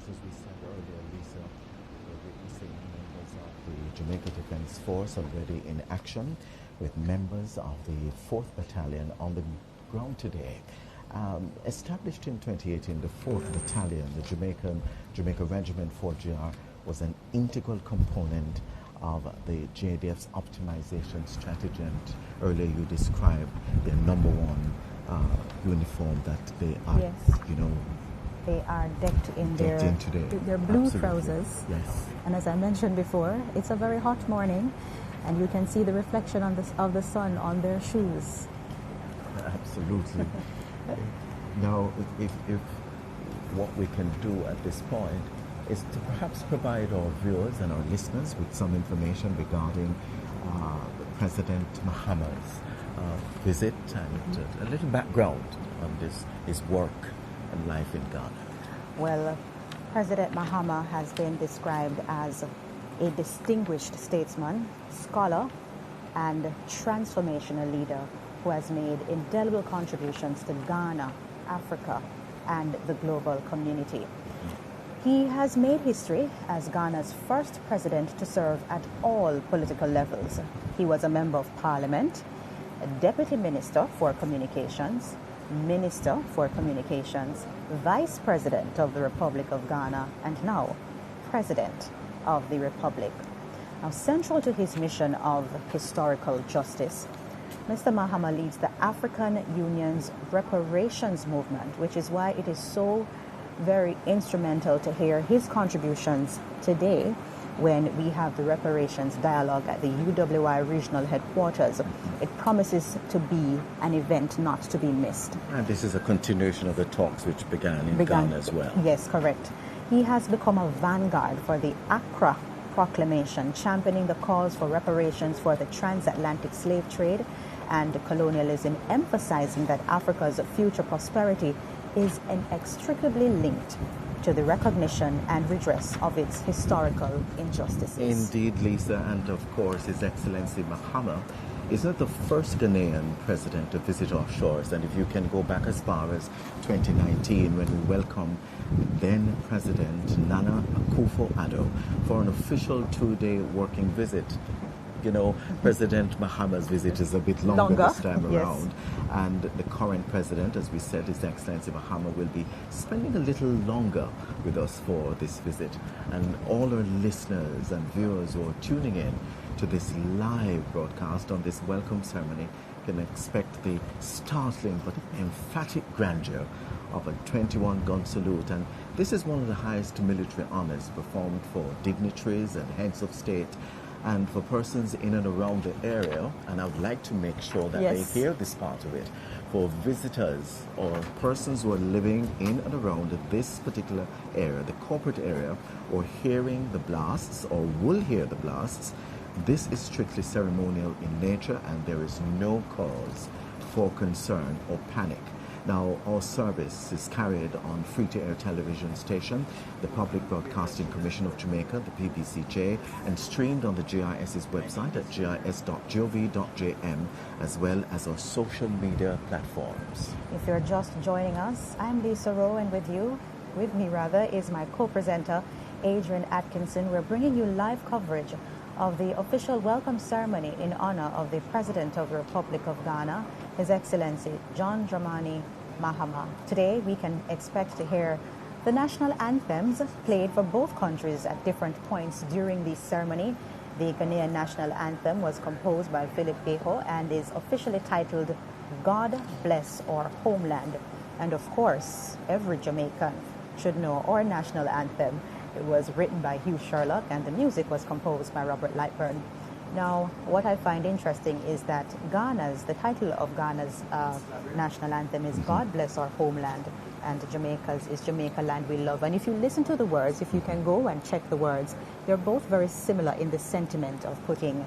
As we said earlier, Lisa, we're seeing members of the Jamaica Defence Force already in action, with members of the 4th Battalion on the ground today. Established in 2018, the 4th Battalion, the Jamaica Regiment 4GR, was an integral component of the JDF's optimization strategy. And earlier you described their number one uniform that they are, yes. you know, they are decked in their blue Absolutely. trousers. Yes. And as I mentioned before, it's a very hot morning, and you can see the reflection of the sun on their shoes. Absolutely. Now, if what we can do at this point is to perhaps provide our viewers and our listeners with some information regarding President Mahama's visit and a little background on his work and life in Ghana. Well, President Mahama has been described as a distinguished statesman, scholar, and transformational leader who has made indelible contributions to Ghana, Africa, and the global community. He has made history as Ghana's first president to serve at all political levels. He was a member of parliament, a deputy minister for communications, Minister for Communications, Vice President of the Republic of Ghana, and now President of the Republic. Now, central to his mission of historical justice, Mr. Mahama leads the African Union's reparations movement, which is why it is so very instrumental to hear his contributions today when we have the reparations dialogue at the UWI regional headquarters. It promises to be an event not to be missed. And this is a continuation of the talks which began in Ghana as well. Yes, correct. He has become a vanguard for the Accra Proclamation, championing the cause for reparations for the transatlantic slave trade and colonialism, emphasizing that Africa's future prosperity is inextricably linked to the recognition and redress of its historical injustices. Indeed, Lisa, and of course His Excellency Mahama is not the first Ghanaian president to visit our shores. And if you can go back as far as 2019, when we welcomed then President Nana Akufo-Addo for an official 2-day working visit. You know, President Mahama's visit is a bit longer this time around. And the current president, as we said, His Excellency Mahama, will be spending a little longer with us for this visit. And all our listeners and viewers who are tuning in to this live broadcast on this welcome ceremony can expect the startling but emphatic grandeur of a 21-gun salute. And this is one of the highest military honors performed for dignitaries and heads of state And for persons in and around the area, and I would like to make sure that Yes. they hear this part of it, for visitors or persons who are living in and around this particular area, the corporate area, or hearing the blasts or will hear the blasts, this is strictly ceremonial in nature and there is no cause for concern or panic. Now, our service is carried on free-to-air television station, the Public Broadcasting Commission of Jamaica, the PBCJ, and streamed on the GIS's website at gis.gov.jm, as well as our social media platforms. If you're just joining us, I'm Lisa Rowe, and with me is my co-presenter, Adrian Atkinson. We're bringing you live coverage of the official welcome ceremony in honor of the President of the Republic of Ghana, His Excellency John Dramani Mahama. Today we can expect to hear the national anthems played for both countries at different points during the ceremony. The Ghanaian national anthem was composed by Philip Beho and is officially titled God Bless Our Homeland. And of course, every Jamaican should know our national anthem. It was written by Hugh Sherlock and the music was composed by Robert Lightburn. Now, what I find interesting is that the title of Ghana's national anthem is God Bless Our Homeland, and Jamaica's is Jamaica Land We Love. And if you listen to the words, if you can go and check the words, they're both very similar in the sentiment of putting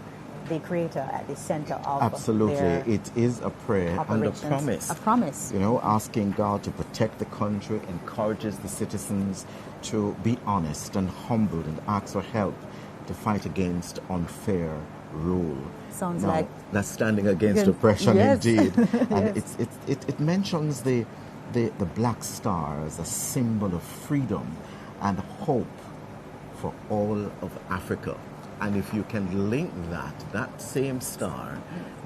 the Creator at the center of Absolutely. their It is a prayer and a promise. A promise. You know, asking God to protect the country, encourages the citizens to be honest and humble and ask for help to fight against unfair rule. Sounds now, like that's standing against oppression, yes. indeed. And Yes. it mentions the black star as a symbol of freedom and hope for all of Africa. And if you can link that same star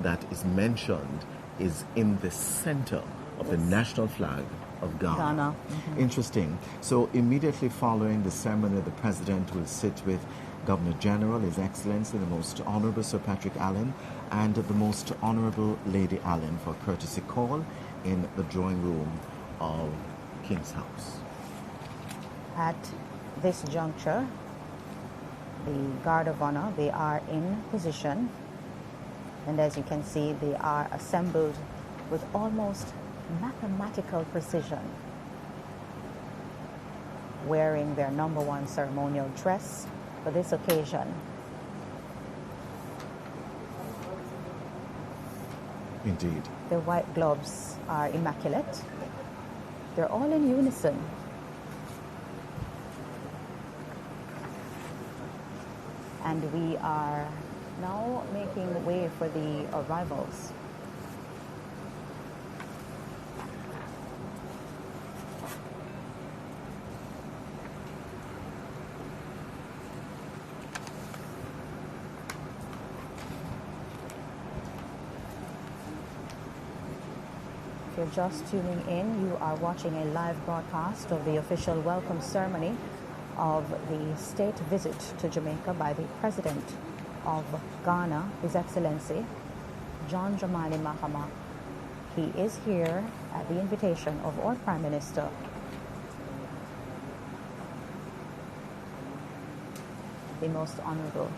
that is mentioned is in the center of the national flag of Ghana. Mm-hmm. Interesting. So immediately following the ceremony, the President will sit with Governor General, His Excellency, the Most Honorable Sir Patrick Allen, and the Most Honorable Lady Allen for courtesy call in the drawing room of King's House. At this juncture, the Guard of Honor, they are in position, and as you can see, they are assembled with almost mathematical precision, wearing their #1 ceremonial dress for this occasion. Indeed. Their white gloves are immaculate. They're all in unison. And we are now making way for the arrivals. If you're just tuning in, you are watching a live broadcast of the official welcome ceremony of the state visit to Jamaica by the President of Ghana, His Excellency John Dramani Mahama. He is here at the invitation of our Prime Minister, the Most Honorable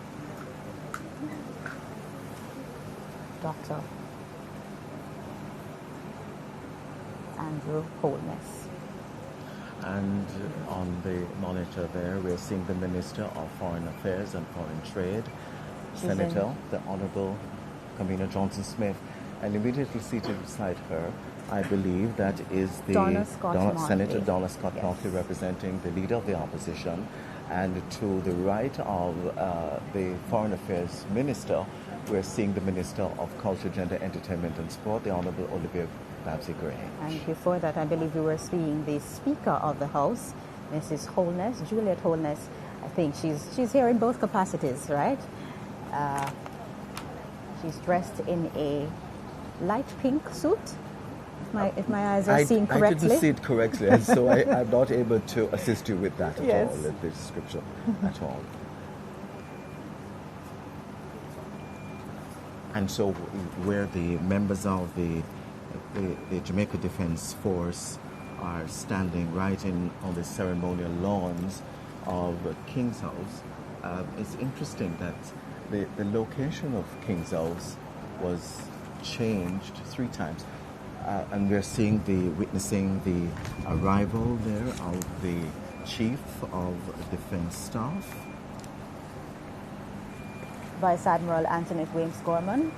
Dr. Andrew Holness. And on the monitor there, we're seeing the Minister of Foreign Affairs and Foreign Trade, Senator, the Honorable Kamina Johnson-Smith, and immediately seated beside her, I believe that is the Senator Donna Scott Martley, representing the Leader of the Opposition, and to the right of the Foreign Affairs Minister, we're seeing the Minister of Culture, Gender, Entertainment and Sport, the Honorable Olivia Babsy-Gray. And before that, I believe we were seeing the Speaker of the House, Mrs. Holness, Juliet Holness. I think she's here in both capacities, right? She's dressed in a light pink suit, if my eyes are seeing correctly. I didn't see it correctly, and so I'm not able to assist you with that at all, the description at all. And so where the members of the Jamaica Defence Force are standing right on the ceremonial lawns of King's House, it's interesting that the location of King's House was changed 3 times. And we're witnessing the arrival there of the Chief of Defense Staff. Vice Admiral Antoinette Weems Gorman.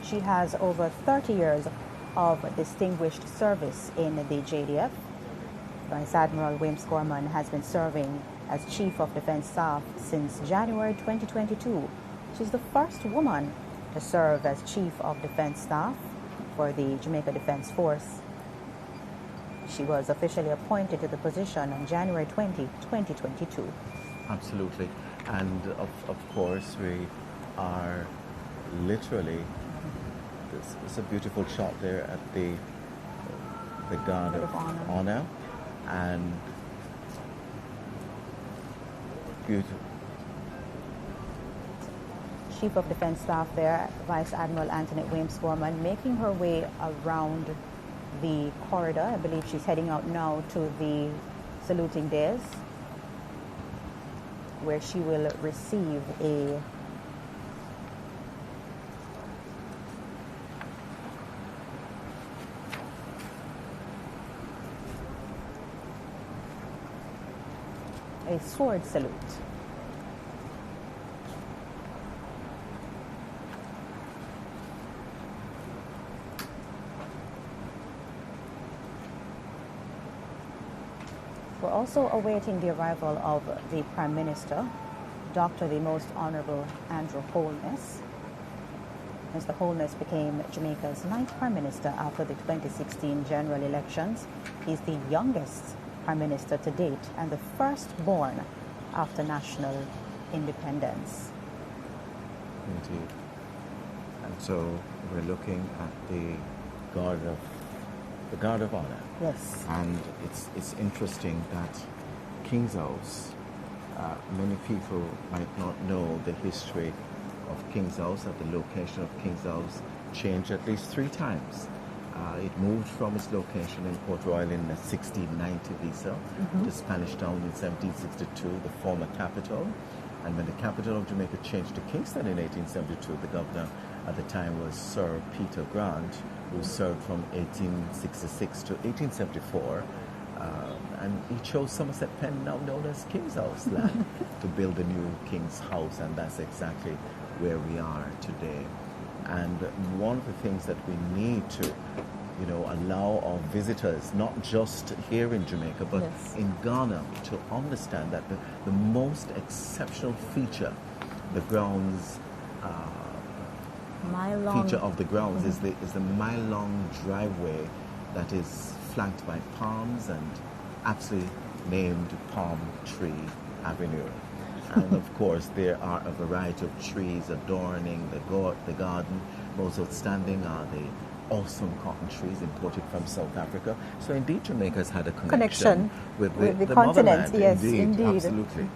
She has over 30 years of distinguished service in the JDF. Vice Admiral Weems Gorman has been serving as Chief of Defense Staff since January 2022. She's the first woman to serve as Chief of Defense Staff for the Jamaica Defense Force. She was officially appointed to the position on January 20, 2022. Absolutely. And of course, we are literally, it's a beautiful shot there at the Guard of Honor. And beautiful. Chief of Defense Staff there, Vice Admiral Antoinette Weems Gorman, making her way around the corridor. I believe she's heading out now to the saluting dais, where she will receive a sword salute. We're also awaiting the arrival of the Prime Minister, Dr. the Most Honorable Andrew Holness. Mr. Holness became Jamaica's 9th Prime Minister after the 2016 general elections. He's the youngest Prime Minister to date and the first born after national independence. Indeed. And so we're looking at the Guard of Honor. Yes. And it's interesting that King's House, many people might not know the history of King's House, that the location of King's House changed at least 3 times. It moved from its location in Port Royal in 1690 visa to Spanish Town in 1762, the former capital. And when the capital of Jamaica changed to Kingston in 1872, the governor at the time was Sir Peter Grant, who served from 1866 to 1874. And he chose Somerset Pen, now known as King's House land, to build a new King's House, and that's exactly where we are today. And one of the things that we need to, allow our visitors, not just here in Jamaica, but in Ghana, to understand that the most exceptional feature, the grounds, feature of the grounds is the mile-long driveway that is flanked by palms and aptly named Palm Tree Avenue. And of course, there are a variety of trees adorning the garden. Most outstanding are the awesome cotton trees imported from South Africa. So indeed, Jamaica has had a connection with the continent. motherland. Yes, indeed. Absolutely.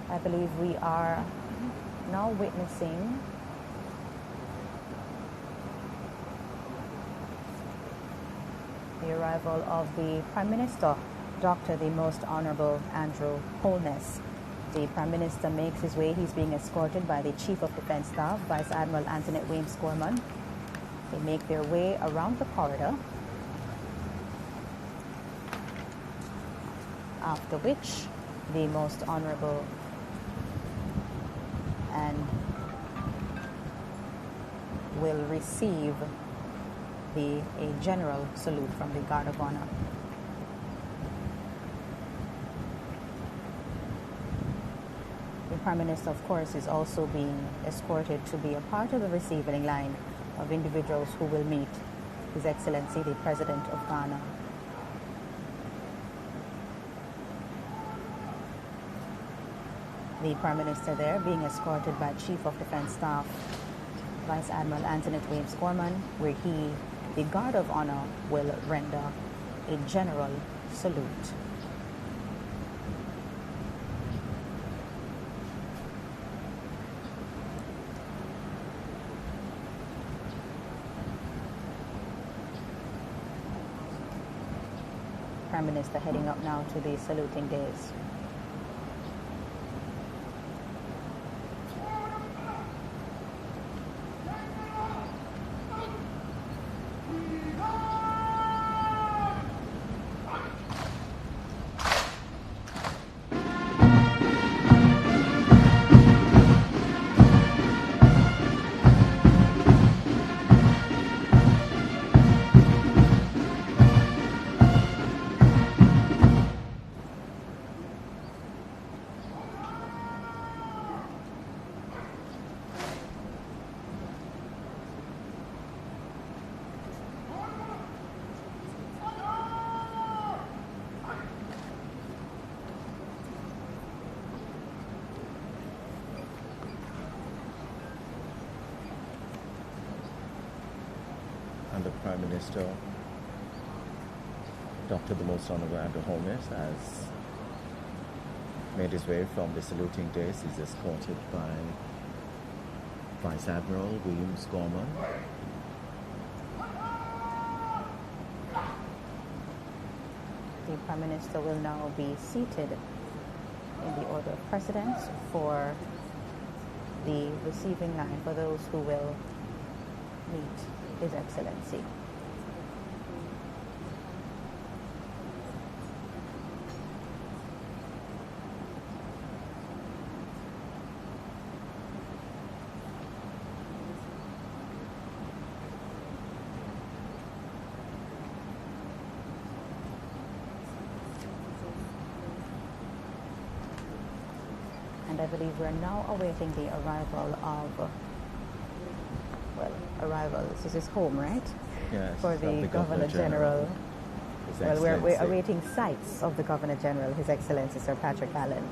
I believe we are now witnessing the arrival of the Prime Minister, Dr. the Most Honorable Andrew Holness. The Prime Minister makes his way. He's being escorted by the Chief of Defense Staff, Vice Admiral Antoinette Weems Gorman. They make their way around the corridor, after which the Most Honorable and will receive a general salute from the Guard of Honor. The Prime Minister, of course, is also being escorted to be a part of the receiving line of individuals who will meet His Excellency, the President of Ghana. The Prime Minister there being escorted by Chief of Defense Staff, Vice Admiral Antoinette Weems Gorman, where the Guard of Honor will render a general salute. Prime Minister heading up now to the saluting days. And the Prime Minister, Dr. the Most Honorable Andrew Holmes, has made his way from the saluting days. He's escorted by Vice Admiral Williams Gorman. The Prime Minister will now be seated in the order of precedence for the receiving line for those who will meet His Excellency. And I believe we're now awaiting the arrival of, this is his home, right? Yes, for the Governor General. Well, we're awaiting sights of the Governor General, His Excellency Sir Patrick Allen,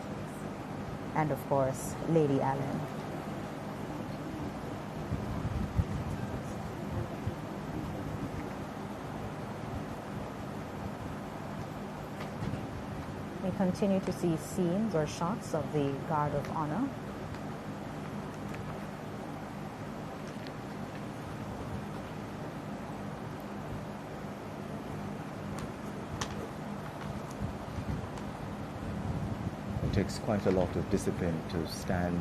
and of course, Lady Allen. We continue to see scenes or shots of the Guard of Honor. It takes quite a lot of discipline to stand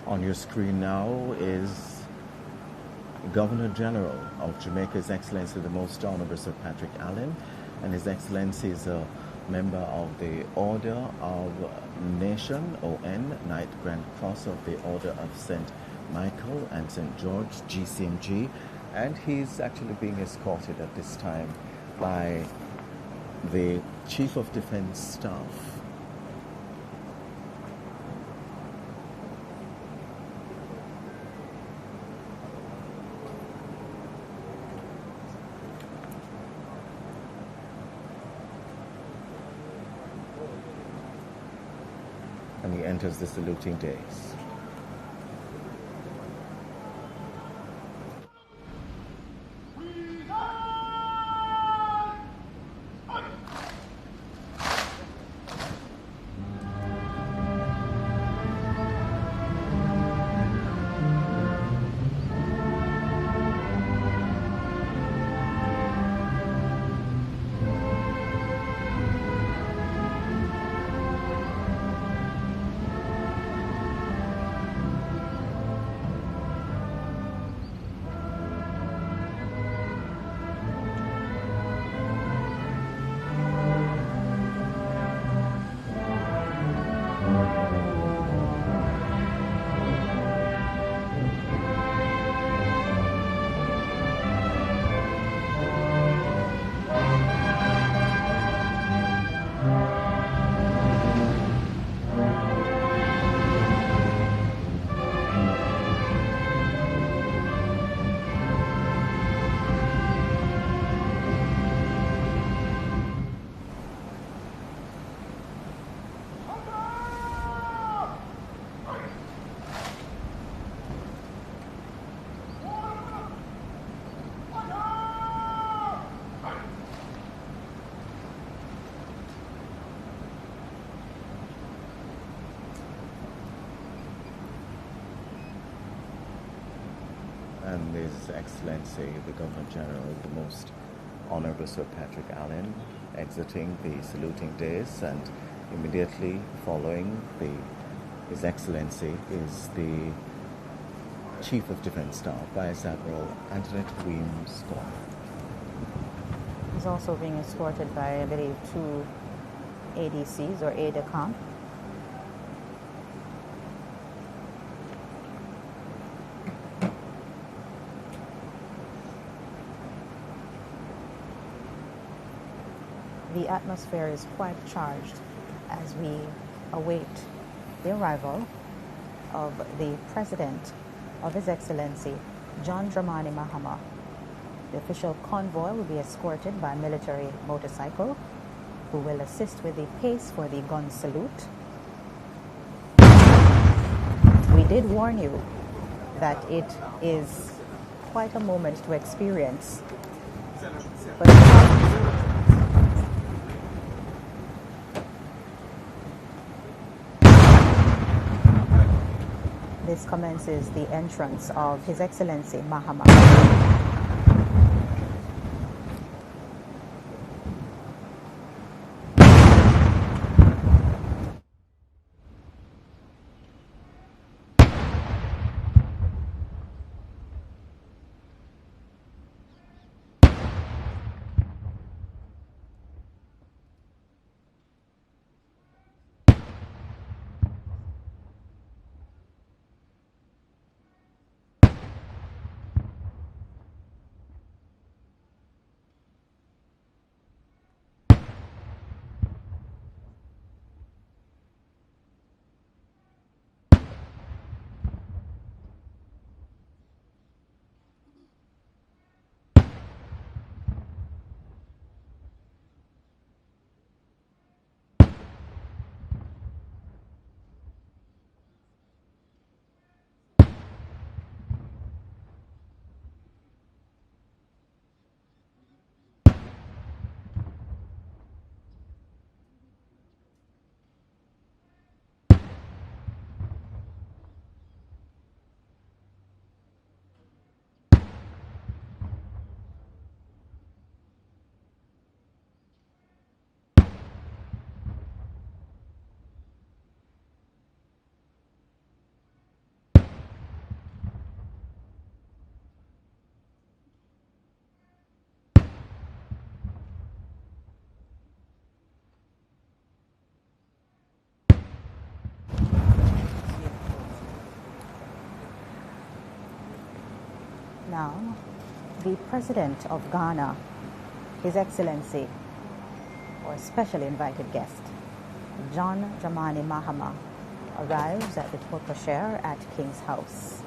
On your screen now is Governor General of Jamaica, His Excellency the Most Honorable Sir Patrick Allen, and His Excellency is a member of the Order of Nation, ON, Knight Grand Cross of the Order of St. Michael and St. George, GCMG, and he's actually being escorted at this time by the Chief of Defense Staff. And he enters the saluting days. His Excellency, the Governor General, the Most Honorable Sir Patrick Allen, exiting the saluting dais, and immediately following His Excellency is the Chief of Defence Staff, Vice Admiral Antoinette Weems Scott. He's also being escorted by, I believe, 2 ADCs or aide-de-camp. The atmosphere is quite charged as we await the arrival of the President of His Excellency, John Dramani Mahama. The official convoy will be escorted by a military motorcycle who will assist with the pace for the gun salute. We did warn you that it is quite a moment to experience. But this commences the entrance of His Excellency Mahama. Now, the President of Ghana, His Excellency, or specially invited guest, John Dramani Mahama, arrives at the Porte-Cochere at King's House.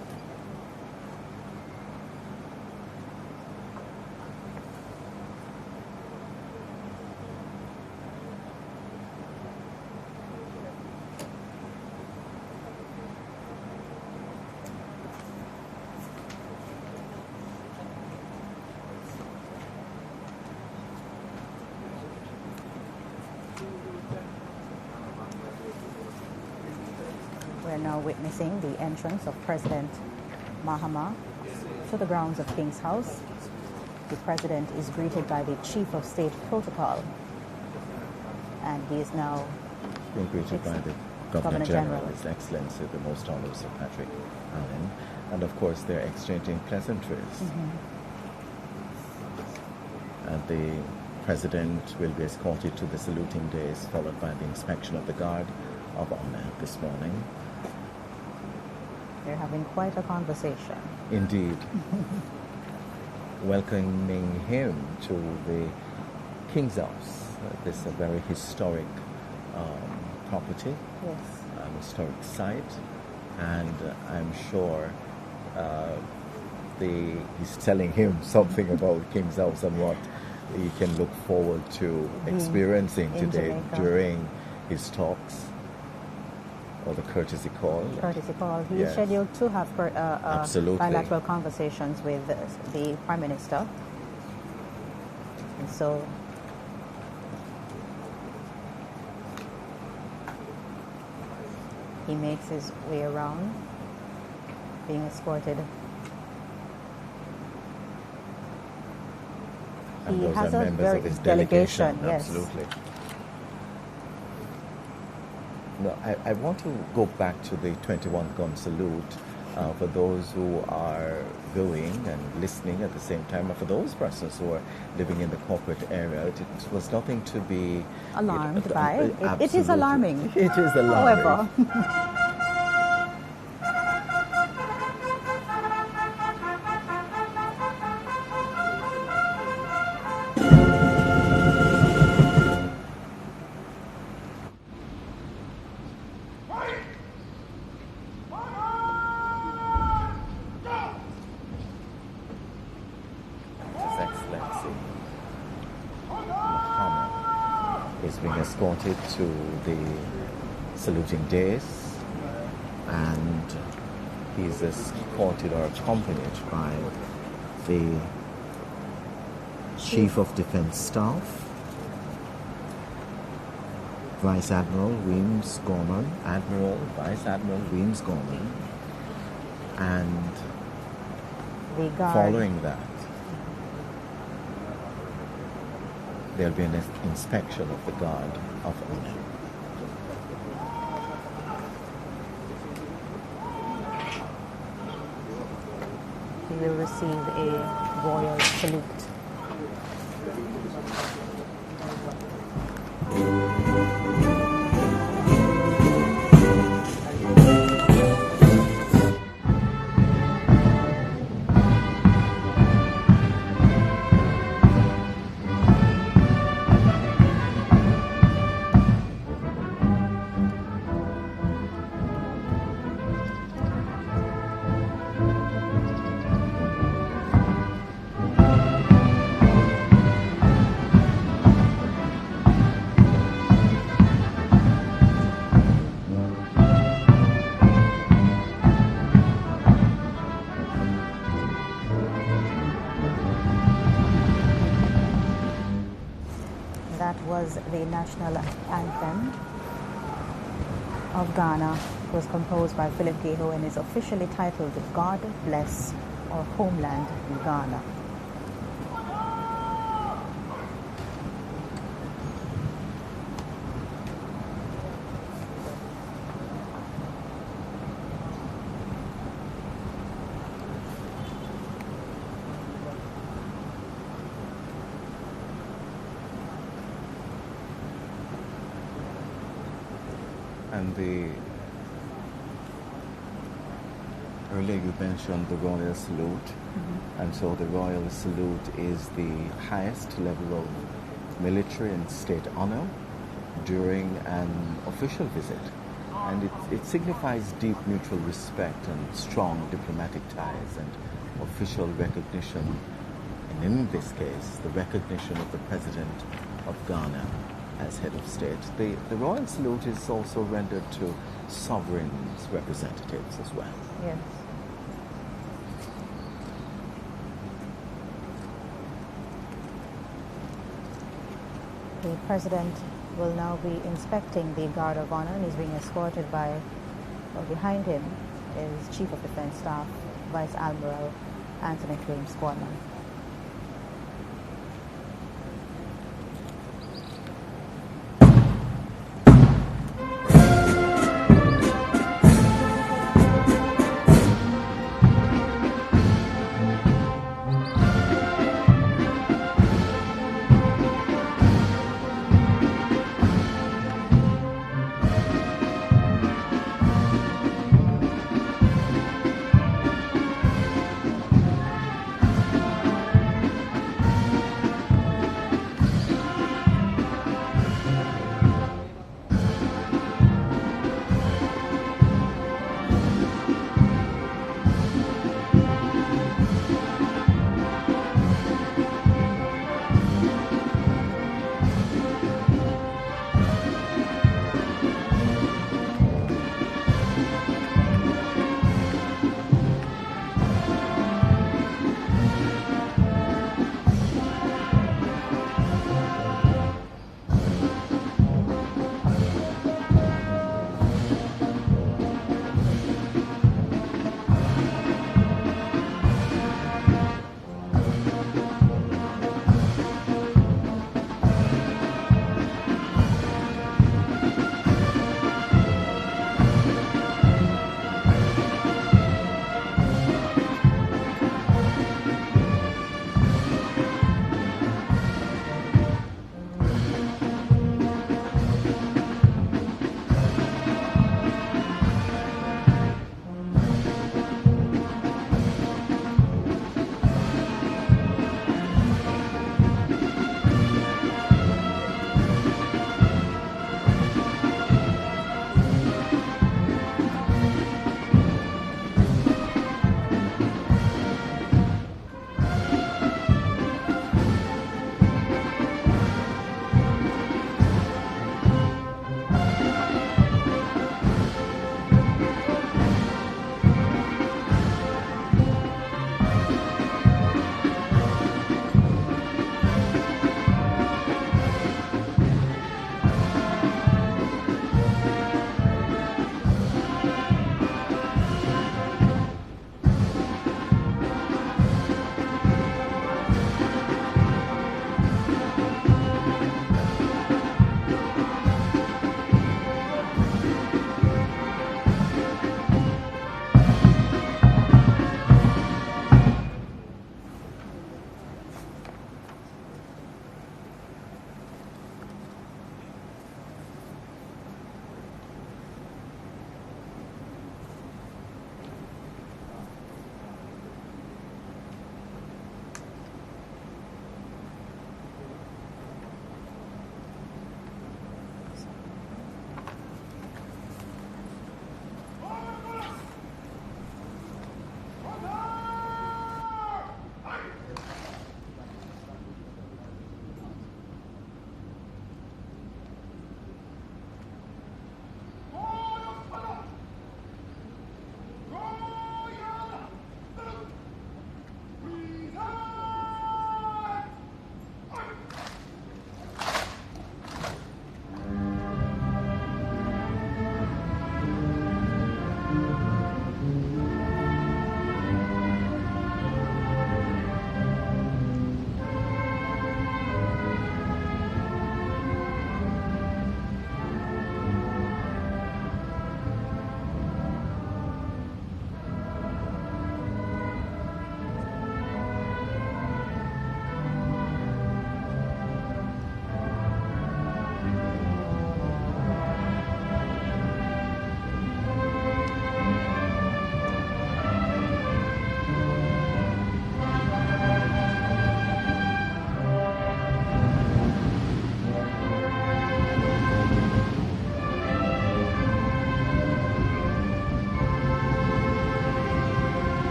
We're now witnessing the entrance of President Mahama to the grounds of King's House. The President is greeted by the Chief of State Protocol, and he is now being greeted by the Governor General, His Excellency, the Most Honorable Sir Patrick Allen, and of course they're exchanging pleasantries. And the President will be escorted to the saluting dais, followed by the inspection of the Guard of Honor this morning. They're having quite a conversation. Indeed. Welcoming him to the King's House. This is a very historic property, Yes. an historic site, and I'm sure he's telling him something about King's House and what he can look forward to experiencing today Jamaica. during his talks. Or the courtesy call. Courtesy call. He Yes. is scheduled to have Absolutely. bilateral conversations with the Prime Minister. And so he makes his way around, being escorted And he those has are a members very of his delegation, delegation. yes. Absolutely. No, I want to go back to the 21 gun salute for those who are going and listening at the same time, and for those persons who are living in the corporate area. It was nothing to be Alarmed by. It is absolutely. alarming. It is alarming. However, His Excellency Mahama is being escorted to the saluting dais, and he's escorted or accompanied by the Chief of Defense Staff, Vice Admiral Weems Gorman, Vice Admiral Weems Gorman, and the guard. following that, there'll be an inspection of the Guard of Honor. He will receive a royal salute. That was the national anthem of Ghana. It was composed by Philip Geho and is officially titled God Bless Our Homeland Ghana. And earlier you mentioned the royal salute, and so the royal salute is the highest level of military and state honor during an official visit, and it signifies deep mutual respect and strong diplomatic ties and official recognition, and in this case the recognition of the President of Ghana as head of state. The royal salute is also rendered to sovereigns' representatives as well. Yes. The President will now be inspecting the Guard of Honor and is being escorted by, well, behind him is Chief of Defense Staff, Vice Admiral Anthony Weems Gorman.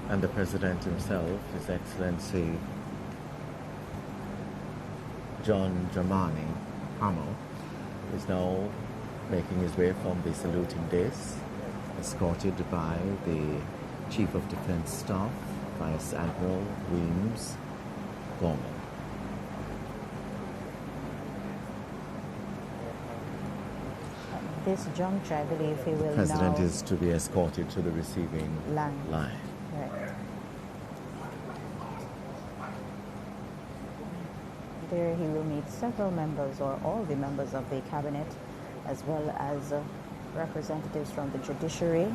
And the President himself, His Excellency John Dramani, Mahama, is now making his way from the saluting dais, escorted by the Chief of Defence Staff, Vice Admiral Weems Gorman. This juncture, I believe he will President now is to be escorted to the receiving line. Right. There he will meet several members or all the members of the cabinet, as well as representatives from the judiciary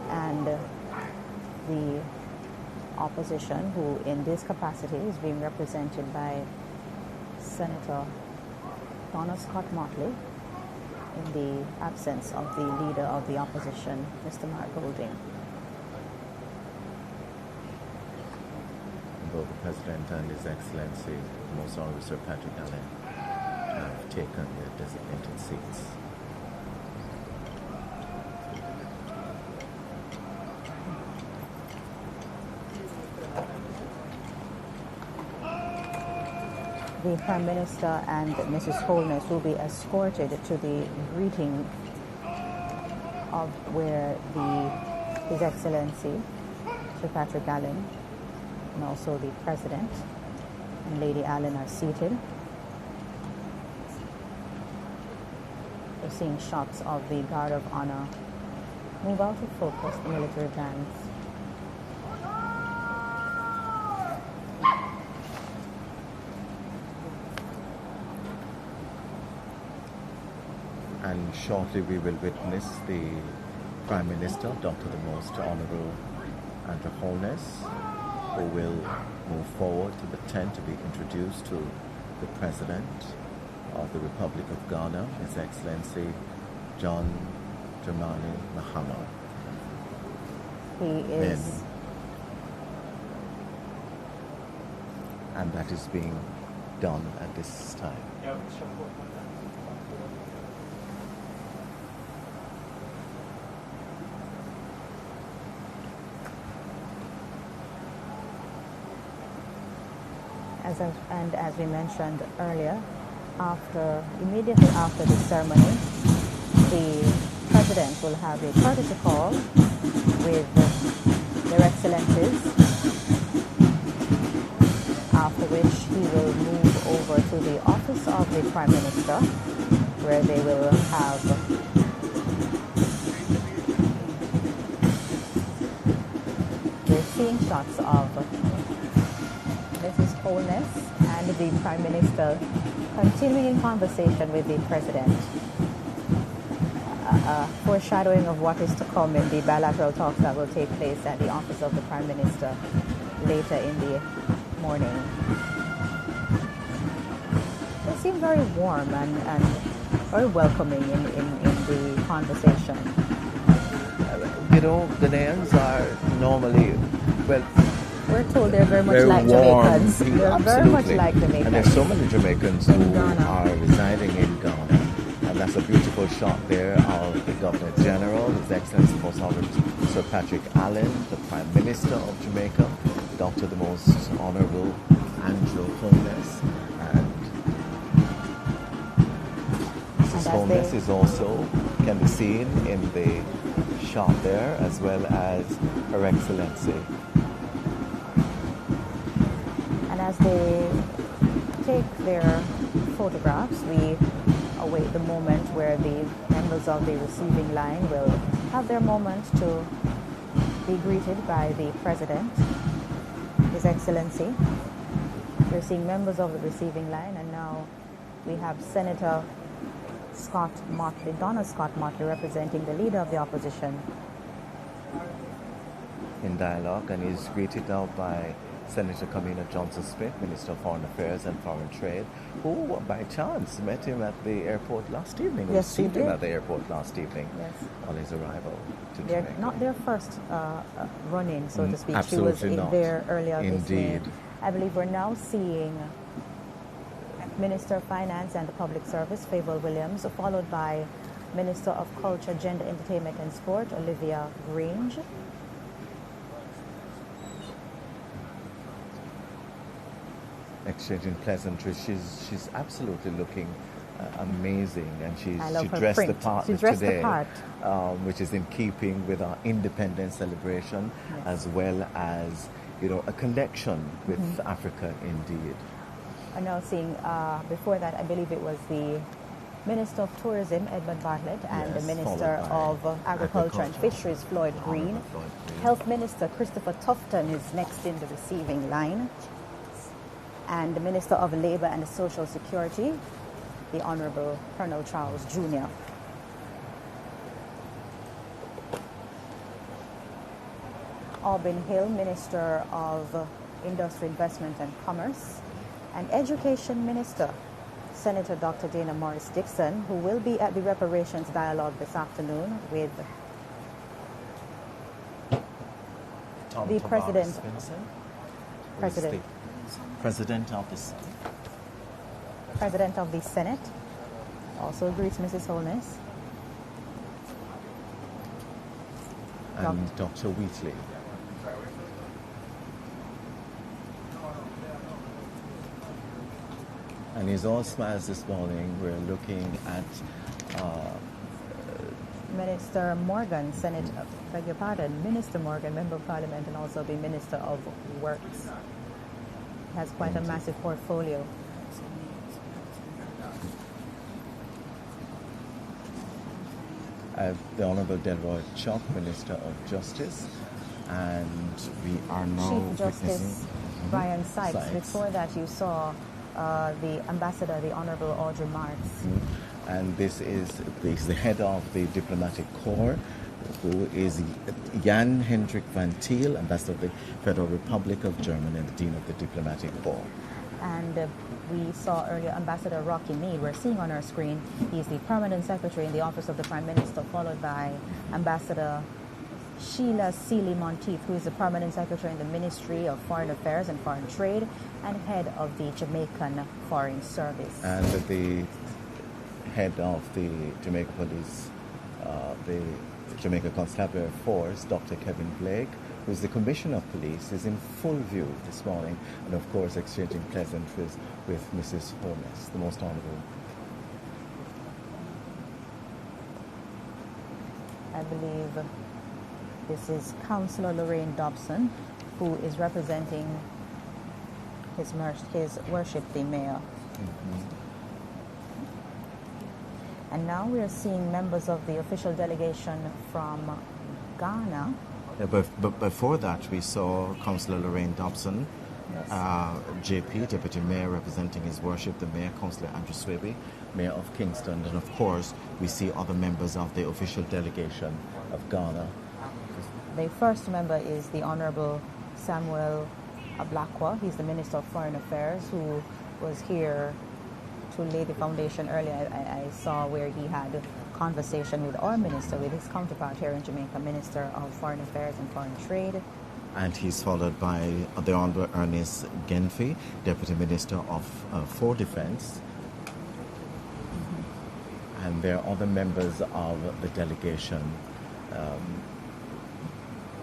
and the opposition, who in this capacity is being represented by Senator Donna Scott Motley, in the absence of the leader of the opposition, Mr. Mark Golding. Both the President and His Excellency, Most Honorable Sir Patrick Allen, have taken their designated seats. The Prime Minister and Mrs. Holness will be escorted to the greeting of where His Excellency Sir Patrick Allen and also the President and Lady Allen are seated. We're seeing shots of the Guard of Honor move out of focus, the military bands. And shortly we will witness the Prime Minister, Dr. the Most Honorable Andrew Holness, who will move forward to the tent to be introduced to the President of the Republic of Ghana, His Excellency John Dramani Mahama. He is... And that is being done at this time. And as we mentioned earlier, immediately after the ceremony, the President will have a courtesy call with their Excellencies, after which he will move over to the office of the Prime Minister, where they will have we're seeing shots of Mrs. Holness and the Prime Minister continuing conversation with the President. Foreshadowing of what is to come in the bilateral talks that will take place at the office of the Prime Minister later in the morning. They seem very warm and very welcoming in the conversation. You know, Ghanaians are normally, well, we're told they're very much very like warm Jamaicans. people. They're very much like Jamaicans. And there's so many Jamaicans who Ghana. are residing in Ghana. And that's a beautiful shot there of the Governor General, His Excellency Most Honorable Sir Patrick Allen, the Prime Minister of Jamaica, Dr. the Most Honorable Andrew Holness, and Mrs. Holness is also can be seen in the shot there, as well as Her Excellency. And as they take their photographs, we await the moment where the members of the receiving line will have their moment to be greeted by the President, His Excellency. We're seeing members of the receiving line, and now we have Senator Scott Motley, Donna Scott Motley, representing the leader of the opposition. In dialogue, and he's greeted now by Senator Kamina Johnson-Smith, Minister of Foreign Affairs and Foreign Trade, who by chance met him at the airport last evening. Yes, received he him did. at the airport last evening. Yes. On his arrival to They're Jamaica. not their first run-in, so to speak. Absolutely she was not. There earlier this May. Indeed. I believe we're now seeing Minister of Finance and the Public Service, Favour Williams, followed by Minister of Culture, Gender, Entertainment and Sport, Olivia Grange, exchanging pleasantries. She's absolutely looking amazing, and she dressed print. the part She dressed today, the part. which is in keeping with our independence celebration, Yes. as well as a connection with Africa indeed. And now seeing before that, I believe it was the Minister of Tourism, Edmund Bartlett, and the Yes, Minister followed by of Agriculture and Fisheries, Floyd Green. Honourable Floyd Green. Health Minister Christopher Tufton is next in the receiving line. And the Minister of Labour and Social Security, the Honourable Colonel Charles Jr. Auburn Hill, Minister of Industry, Investment and Commerce, and Education Minister, Senator Dr. Dana Morris Dixon, who will be at the reparations dialogue this afternoon with the President of the Senate. President of the Senate also greets Mrs. Holness. And Dr. Wheatley. And he's all smiles this morning. We're looking at Minister Morgan, Minister Morgan, Member of Parliament, and also the Minister of Works. He has quite a massive portfolio. The Honourable Delroy Chuck, Minister of Justice, and we are now Chief Justice Brian Sykes. Before that, you saw the Ambassador, the Honourable Audrey Marks. And this is the head of the diplomatic corps, who is Jan Hendrik van Thiel, Ambassador of the Federal Republic of Germany and the Dean of the Diplomatic Corps. And we saw earlier Ambassador Rocky Mead. We're seeing on our screen, he's the Permanent Secretary in the Office of the Prime Minister, followed by Ambassador Sheila Seeley Monteith, who is the Permanent Secretary in the Ministry of Foreign Affairs and Foreign Trade and head of the Jamaican Foreign Service. And the head of the Jamaica Police, the Jamaica Constabulary Force, Dr. Kevin Blake, who is the Commissioner of Police, is in full view this morning, and of course exchanging pleasantries with Mrs. Holness, the Most Honourable. I believe this is Councillor Lorraine Dobson, who is representing His Worship the Mayor. And now we are seeing members of the official delegation from Ghana. Yeah, but before that, we saw Councillor Lorraine Dobson, Yes. JP, Deputy Mayor, representing His Worship the Mayor, Councillor Andrew Swaby, Mayor of Kingston, and of course, we see other members of the official delegation of Ghana. The first member is the Honourable Samuel Ablakwa. He's the Minister of Foreign Affairs, who was here to lay the foundation earlier. I saw where he had a conversation with our minister, with his counterpart here in Jamaica, Minister of Foreign Affairs and Foreign Trade. And he's followed by the Honourable Ernest Genfi, Deputy Minister for Defence. And there are other members of the delegation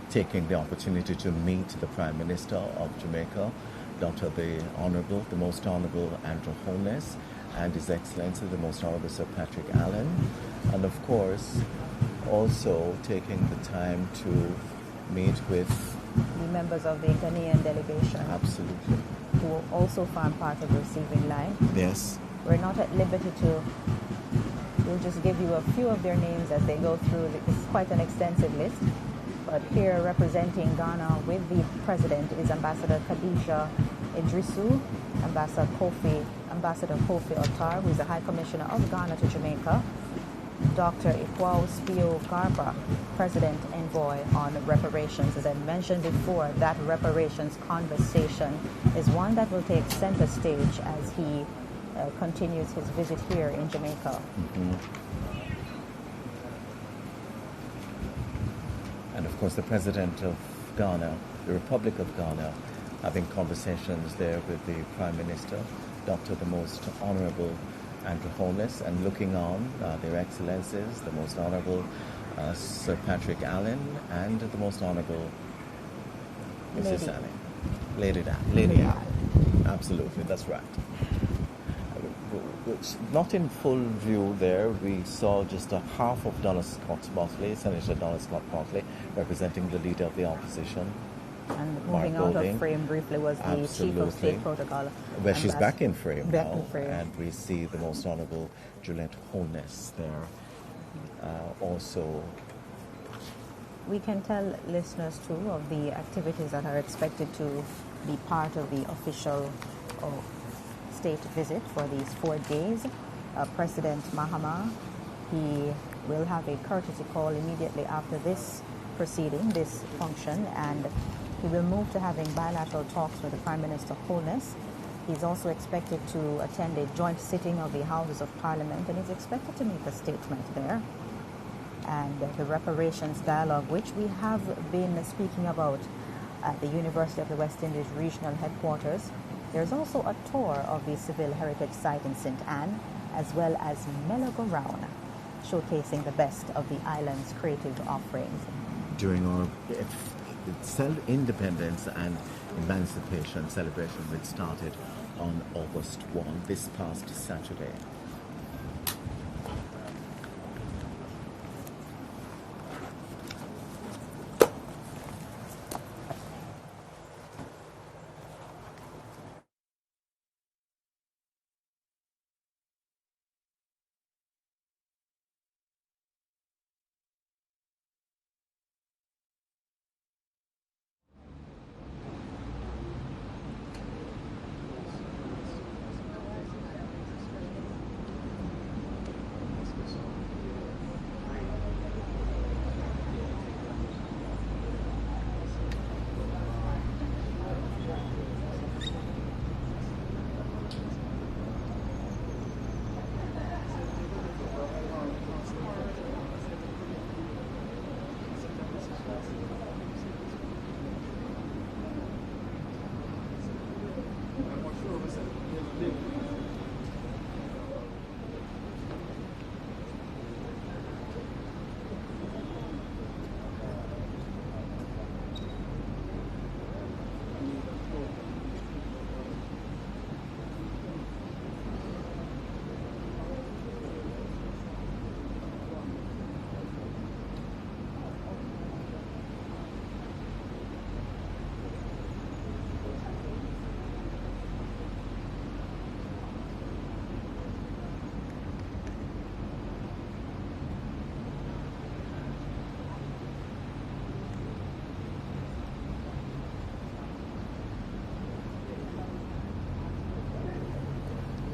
taking the opportunity to meet the Prime Minister of Jamaica, the Most Honourable Andrew Holness, and His Excellency, the Most Honourable Sir Patrick Allen, and of course also taking the time to meet with the members of the Ghanaian delegation. Absolutely. Who also form part of the receiving line. Yes. We're not at liberty to, we'll just give you a few of their names as they go through. It's quite an extensive list. But here representing Ghana with the President is Ambassador Khadija Idrisu, Ambassador Kofi Ottar, who is the High Commissioner of Ghana to Jamaica, Dr. Ikwao Spio Garba, President Envoy on Reparations. As I mentioned before, that reparations conversation is one that will take center stage as he continues his visit here in Jamaica. And of course the President of Ghana, the Republic of Ghana, having conversations there with the Prime Minister, Dr. the Most Honourable Andrew Holness, and looking on their Excellencies, the Most Honourable Sir Patrick Allen, and the Most Honourable Mrs. Allen. Lady Allen. Absolutely, that's right. Not in full view there. We saw just a half of Donna Scott Motley, Senator Donna Scott Motley, representing the leader of the opposition. And moving out of frame briefly was the Chief of State Protocol. Well, she's back in frame back now. In frame. And we see the Most Honourable Juliet Holness there also. We can tell listeners too of the activities that are expected to be part of the official state visit for these 4 days. President Mahama, he will have a courtesy call immediately after this proceeding, this function, and he will move to having bilateral talks with the Prime Minister Holness. He's also expected to attend a joint sitting of the Houses of Parliament, and he's expected to make a statement there. And the reparations dialogue, which we have been speaking about at the University of the West Indies Regional Headquarters. There's also a tour of the Civil Heritage Site in St. Anne, as well as Mellow-go-round, showcasing the best of the island's creative offerings. During our self-independence and emancipation celebration, which started on August 1, this past Saturday.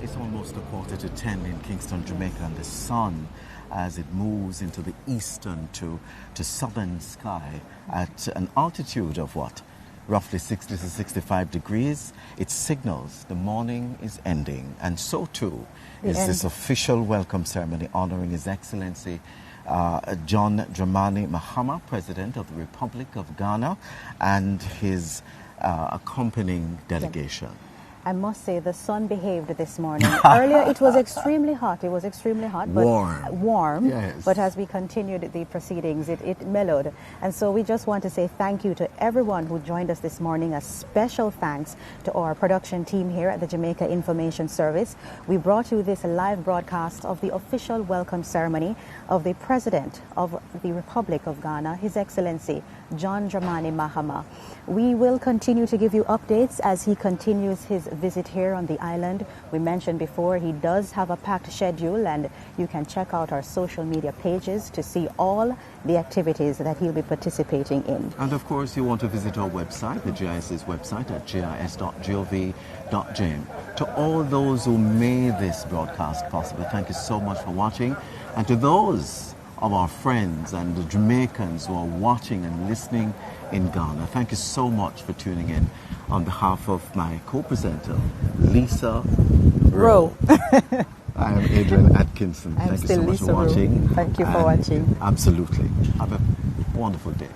It's almost 9:45 in Kingston, Jamaica, and the sun, as it moves into the eastern to southern sky at an altitude of what? Roughly 60 to 65 degrees. It signals the morning is ending, and so too is this official welcome ceremony honoring His Excellency John Dramani Mahama, President of the Republic of Ghana, and his accompanying delegation. I must say the sun behaved this morning. Earlier it was extremely hot. It was extremely hot. But warm. Yes. But as we continued the proceedings, it mellowed. And so we just want to say thank you to everyone who joined us this morning. A special thanks to our production team here at the Jamaica Information Service. We brought you this live broadcast of the official welcome ceremony of the President of the Republic of Ghana, His Excellency John Dramani Mahama. We will continue to give you updates as he continues his visit here on the island. We mentioned before he does have a packed schedule, and you can check out our social media pages to see all the activities that he'll be participating in. And of course, you want to visit our website, the GIS's website at gis.gov.jm. To all those who made this broadcast possible, thank you so much for watching. And to those of our friends and the Jamaicans who are watching and listening in Ghana, thank you so much for tuning in. On behalf of my co-presenter, Lisa Rowe. I am Adrian Atkinson. Thank you so much for watching. Thank you for watching. Absolutely. Have a wonderful day.